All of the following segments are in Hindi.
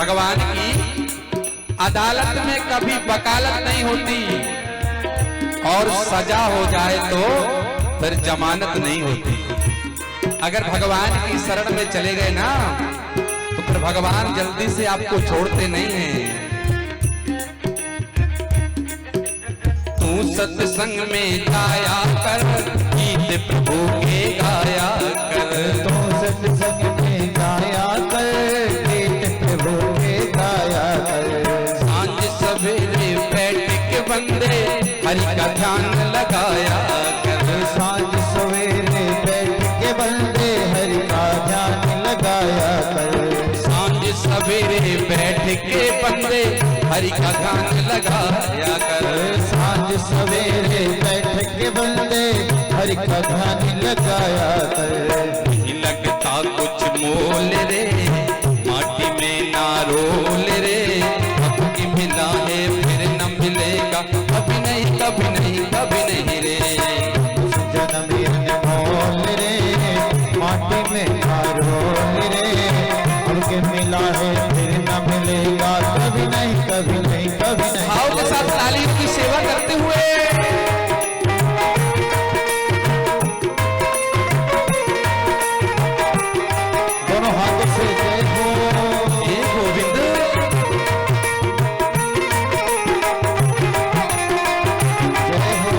भगवान की अदालत में कभी वकालत नहीं होती, और सजा हो जाए तो फिर जमानत नहीं होती। अगर भगवान की शरण में चले गए ना तो फिर भगवान जल्दी से आपको छोड़ते नहीं हैं। तू सत्संग में जाया कर, गीत प्रभु के गाया कर। तू सत्संग में जाया कर, गीत प्रभु के गाया कर। सांझ सवेरे बैठ के बंदे हरि का ध्यान लगाया कर। सांझ सवेरे बैठ के बंदे हरि का ध्यान लगाया कर। सांझ सवेरे बैठ के बंदे हरि का ध्यान लगाया कर। सांझ सवेरे बैठ के बंदे हरि का ध्यान लगाया कर। नहीं लगता कुछ मोल रे, माटी में ना रोल रे। अब की मिला है फिर न मिलेगा, कभी नहीं कभी नहीं कभी नहीं रे। उस जन्म मोल रे, माटी में ना रोल रे। अब के मिला है फिर न मिलेगा, कभी नहीं कभी नहीं कभी नहीं। भाव के साथ ताली की सेवा करते हुए दोनों हाथों से जय हो, हे गोविंद। जय हो।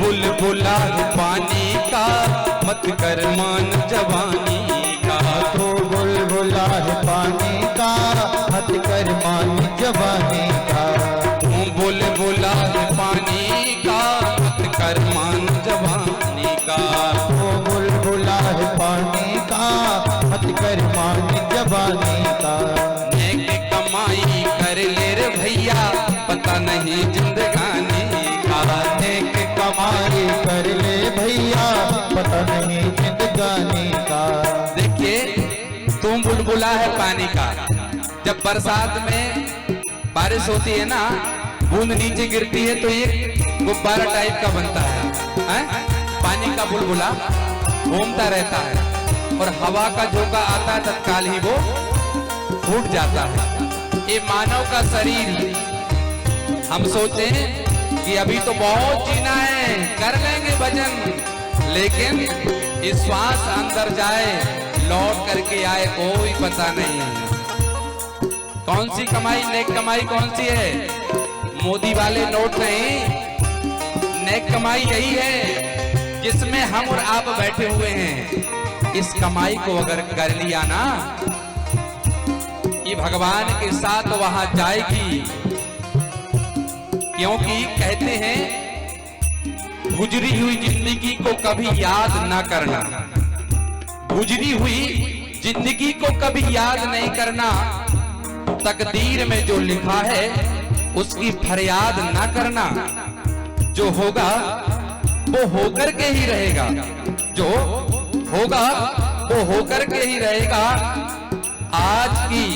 बुलबुला पानी का मत कर मान जवानी का। तो बुलबुला है पानी का, मत कर मान जवानी का। बुलबुला पानी का मत कर मान जवानी का। तो बुलबुला है पानी का, मत कर मान जवानी का। नेक कमाई कर ले रे भैया, पता नहीं जिंदगानी का। नेक कमाई कर ले भैया, पता नहीं जिंदगानी का। देखिए, तुम बुलबुला है पानी का। जब बरसात में बारिश होती है ना, बूंद नीचे गिरती है तो ये गुब्बारा टाइप का बनता है, पानी का बुलबुला घूमता रहता है और हवा का झोंका आता है तत्काल ही वो फूट जाता है। ये मानव का शरीर, हम सोचते हैं कि अभी तो बहुत जीना है, कर लेंगे भजन, लेकिन इस श्वास अंदर जाए लौट करके आए कोई पता नहीं है। कौन सी कमाई, नेक कमाई कौन सी है? मोदी वाले नोट नहीं, नेक कमाई यही है जिसमें हम और आप बैठे हुए हैं। इस कमाई को अगर कर लिया ना, ये भगवान के साथ वहां जाएगी। क्योंकि कहते हैं गुजरी हुई जिंदगी को कभी याद ना करना। गुजरी हुई जिंदगी को कभी याद नहीं करना। तकदीर में जो लिखा है उसकी फरियाद ना करना। जो होगा वो होकर के ही रहेगा, जो होगा वो होकर के ही रहेगा। आज की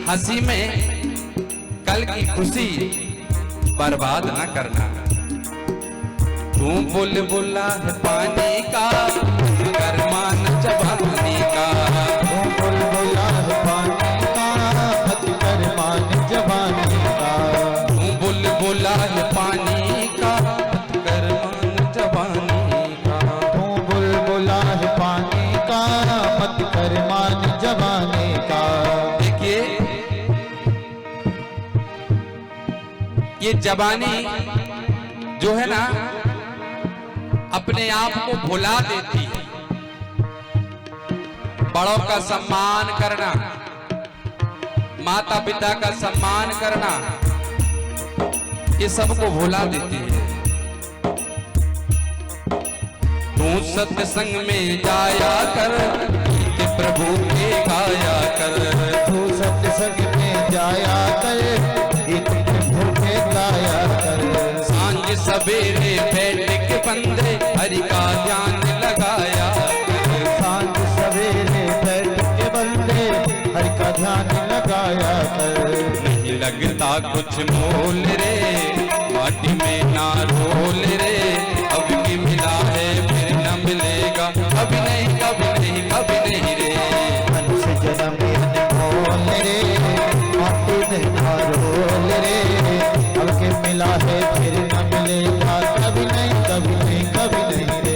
हंसी में कल की खुशी बर्बाद ना करना। तू बुलबुला है पानी का, कर मान जवानी का। तू बुलबुला है पानी का, मत कर मान जवानी का। तू बुलबुला है पानी का, मत कर मान जवानी का। तू बुलबुला है पानी का, मत कर मान जवानी का। देखिए, ये जवानी जो है ना, अपने आप को भुला देती है। बड़ों का सम्मान करना, माता पिता का सम्मान करना, ये सबको भुला देती है। तू सत्संग में जाया कर, गीत प्रभु के गाया कर। तू सत्संग में जाया कर, गीत प्रभु के गाया कर। सांझ सवेरे बैठ के बंदे हरि का ध्यान लगाया कर। सांझ सवेरे बैठ के बंदे हरि का ध्यान लगाया कर। नहीं लगता कुछ मोल रे, माटी में ना रोल रे। अब की मिला है फिर न मिलेगा, कभी नहीं कभी नहीं कभी नहीं रे। मनुष्य जन्म अनमोल रे, माटी में ना रोल रे। अब के मिला है फिर न मिलेगा, कभी नहीं कभी नहीं कभी नहीं रे।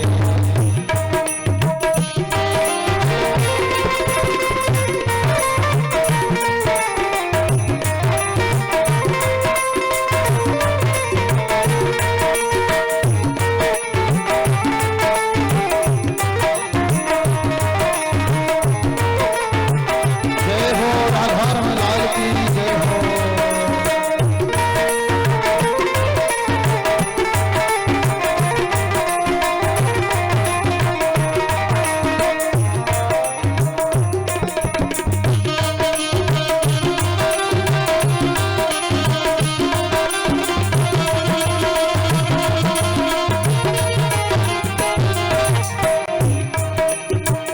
जय हो राधा रमन लाल की जय हो।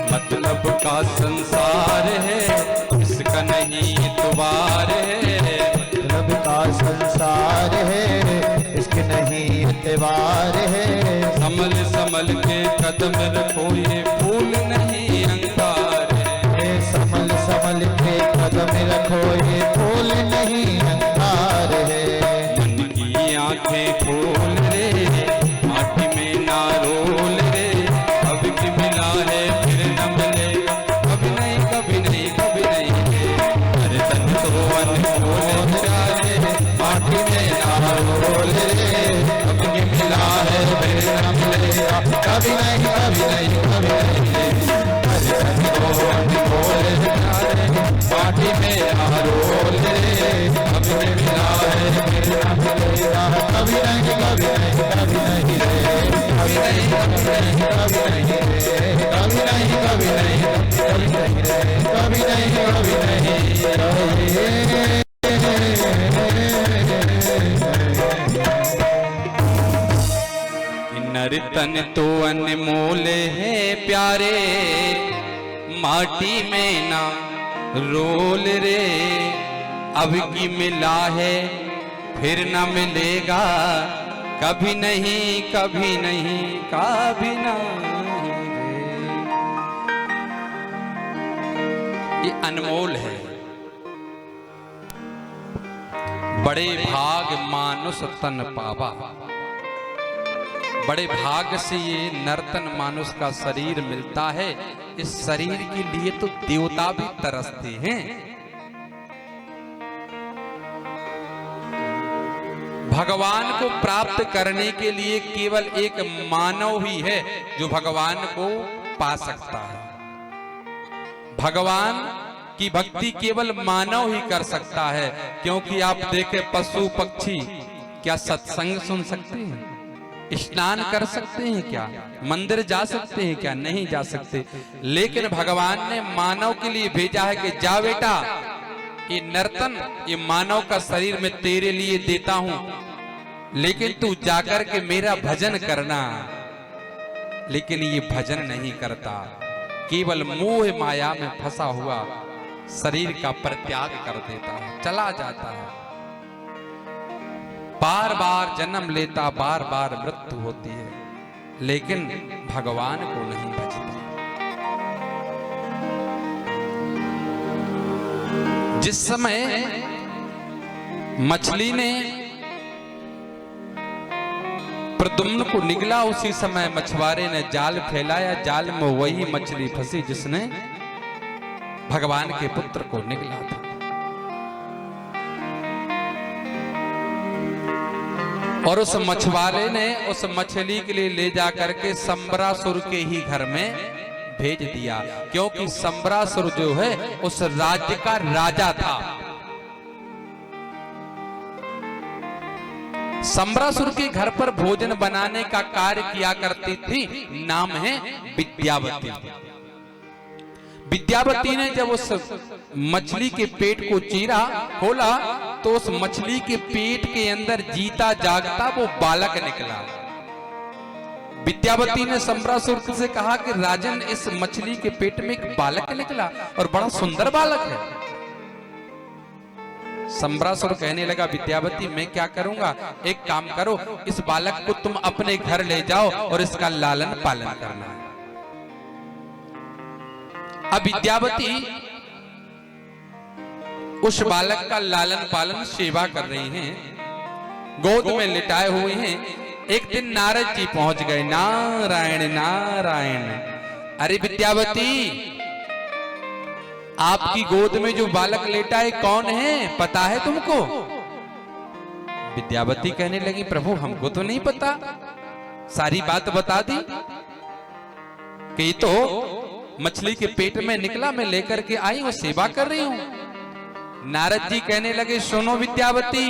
मतलब का संसार है, इसका नहीं इतबार है। मतलब का संसार है, इसके नहीं एतबार है। संभल संभल के कदम रखो, ये फूल नहीं अंगार है। ये संभल संभल के कदम रखो, ये फूल नहीं अंगार है। मन की आंखें खोल रे, माटी में ना रोल रे। अब की मिला है फिर न मिलेगा, कभी नहीं कभी नहीं कभी नहीं रे। अरे तन तो अनमोल प्यारे, माटी में ना रोल रे। अब की मिला है फिर न मिलेगा, कभी नहीं कभी नहीं कभी नहीं रे। अरे तन तो अनमोल प्यारे, माटी में ना रोल रे। अब की मिला है फिर न मिलेगा, कभी नहीं कभी नहीं कभी नहीं रे। कभी नहीं कभी नहीं कभी नहीं रे। कभी नहीं कभी नहीं कभी नहीं रे। कभी नहीं कभी नहीं नर्तन तो अनमोल है प्यारे, माटी में ना रोल रे। अब की मिला है फिर न मिलेगा, कभी नहीं कभी नहीं कभी नहीं रे। ये अनमोल है। बड़े भाग मानुष तन पावा, बड़े भाग से ये नर्तन मानुष का शरीर मिलता है। इस शरीर के लिए तो देवता भी तरसते हैं। भगवान को प्राप्त करने के लिए केवल एक मानव ही है जो भगवान को पा सकता है। भगवान की भक्ति केवल मानव ही कर सकता है, क्योंकि आप देखें पशु पक्षी क्या सत्संग सुन सकते हैं? स्नान कर सकते हैं क्या? मंदिर जा सकते हैं क्या? नहीं जा सकते। लेकिन भगवान ने मानव के लिए भेजा है कि जा बेटा, ये नर्तन, ये मानव का शरीर मैं तेरे लिए देता हूं, लेकिन तू जाकर के मेरा भजन करना। लेकिन ये भजन नहीं करता, केवल मोह माया में फंसा हुआ शरीर का परित्याग कर देता है, चला जाता है, बार बार जन्म लेता, बार बार मृत्यु होती है, लेकिन भगवान को नहीं भजता। जिस समय मछली ने प्रद्युम्न को निगला, उसी समय मछुआरे ने जाल फैलाया, जाल में वही मछली फंसी जिसने भगवान के पुत्र को निगला था। और उस मछुआरे ने उस मछली के लिए ले जाकर के संबरासुर के ही घर में भेज दिया, क्योंकि संबरासुर जो है उस राज्य का राजा था। सम्रासुर के घर पर भोजन बनाने का कार्य किया करती थी। नाम है विद्यावती। विद्यावती ने जब उस मछली के पेट को चीरा खोला तो उस मछली के पेट के अंदर जीता जागता वो बालक निकला। विद्यावती ने सम्रासुर से कहा कि राजन, इस मछली के पेट में एक बालक निकला और बड़ा सुंदर बालक है। सम्रासुर कहने लगा, विद्यावती मैं क्या करूंगा, एक काम करो, इस बालक को तुम अपने घर ले जाओ और इसका लालन पालन करना। अब विद्यावती उस बालक का लालन पालन सेवा कर रही हैं, गोद में लिटाए हुए हैं। एक दिन नारद जी पहुंच गए। नारायण नारायण, अरे विद्यावती, आपकी गोद में जो बालक लेटा है कौन है, पता है तुमको? विद्यावती कहने लगी, प्रभु हमको तो नहीं पता, सारी बात बता दी कि तो मछली के पेट में निकला, मैं लेकर के आई और सेवा कर रही हूं। नारद जी कहने लगे, सुनो विद्यावती,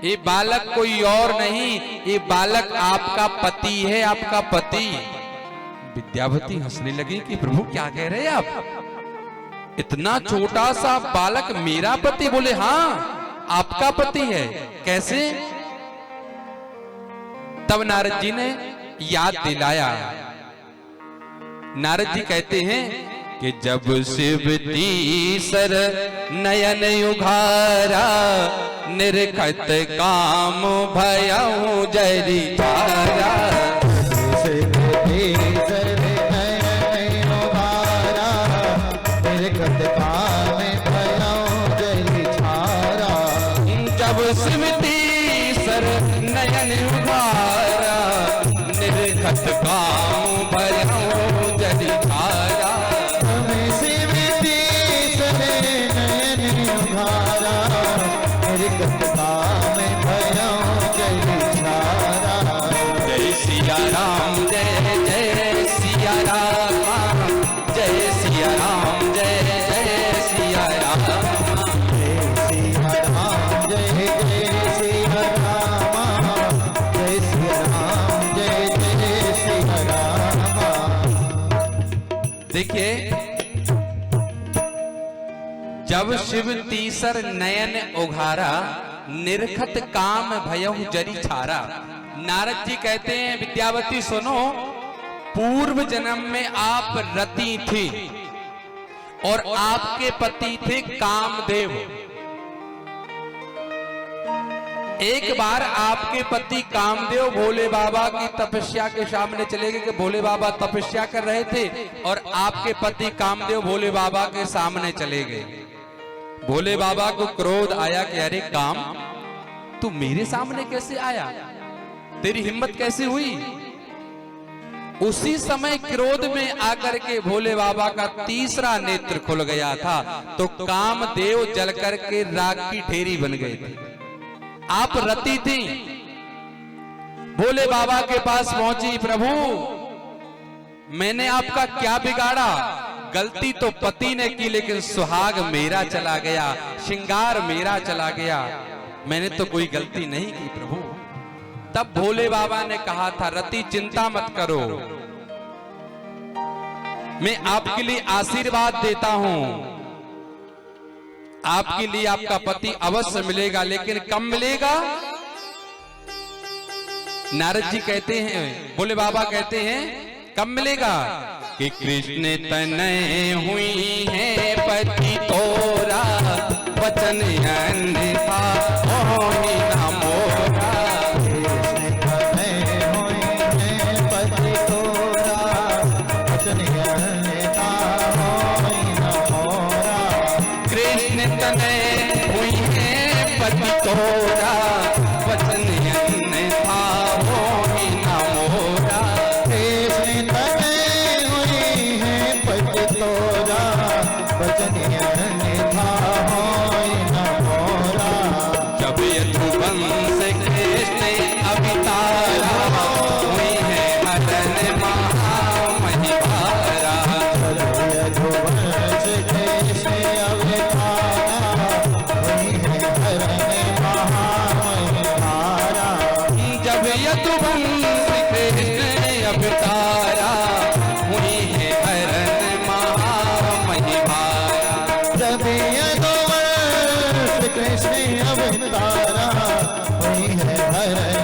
ये बालक कोई और नहीं, ये बालक आपका पति है, आपका पति। विद्यावती हंसने लगी कि प्रभु क्या कह रहे हैं आप, इतना छोटा सा बालक मेरा पति? बोले हाँ, आपका पति है। कैसे? तब नारद जी ने याद दिलाया। नारद जी कहते हैं कि जब शिव तीसर नयन उघारा, निरखत काम भयउ जरी धारा। जब शिव तीसर नयन उघारा, निरखत काम भयउ जरी धारा। शिव तीसर नयन उघारा, निरखत काम भयउ जरी धारा। जय सिया राम, जय जय सिया राम, जय सिया राम, जय जय सिया राम। देखिए, जब शिव तीसर नयन उघारा, निरखत काम भयउ जरी छारा। नारद जी कहते हैं, विद्यावती सुनो, पूर्व जन्म में आप रति थी और आपके पति थे कामदेव। एक बार आपके पति कामदेव भोले बाबा की तपस्या के सामने चले गए कि भोले बाबा तपस्या कर रहे थे और आपके पति कामदेव भोले बाबा के सामने चले गए। भोले बाबा को क्रोध आया कि अरे काम, तू मेरे सामने कैसे आया, तेरी हिम्मत कैसे हुई? उसी समय क्रोध में आकर के भोले बाबा का तीसरा नेत्र खुल गया था, तो कामदेव जल करके राख की ढेरी बन गए थे। आप रति थी, भोले बाबा के पास पहुंची, प्रभु मैंने आपका क्या बिगाड़ा? गलती तो पति ने की, लेकिन सुहाग मेरा चला गया, श्रृंगार मेरा चला गया, मैंने तो कोई गलती नहीं की प्रभु। तब भोले बाबा ने कहा था, रति चिंता मत करो, मैं आपके लिए आशीर्वाद देता हूं, आपके लिए आपका पति अवश्य मिलेगा, लेकिन कब मिलेगा? नारद जी कहते हैं, भोले बाबा कहते हैं कब मिलेगा? कि कृष्ण तनय हुई है पति तोरा, वचन अन्यथा होई ना मोरा। कृष्ण तनय हुई है पति तोरा, वचन अन्यथा होई ना मोरा। कृष्ण तनय हुई है पति तोरा, वचन अन्यथा होई ना मोरा। कृष्ण तनय हुई है पति तोरा, वचन अन्यथा होई ना मोरा। जब यदुवंश कृष्ण अवतारा, हुई है हरण महामहिमारा। यदुवंश कृष्ण अवतारा, हुई है हरण महामहिमारा। है हरे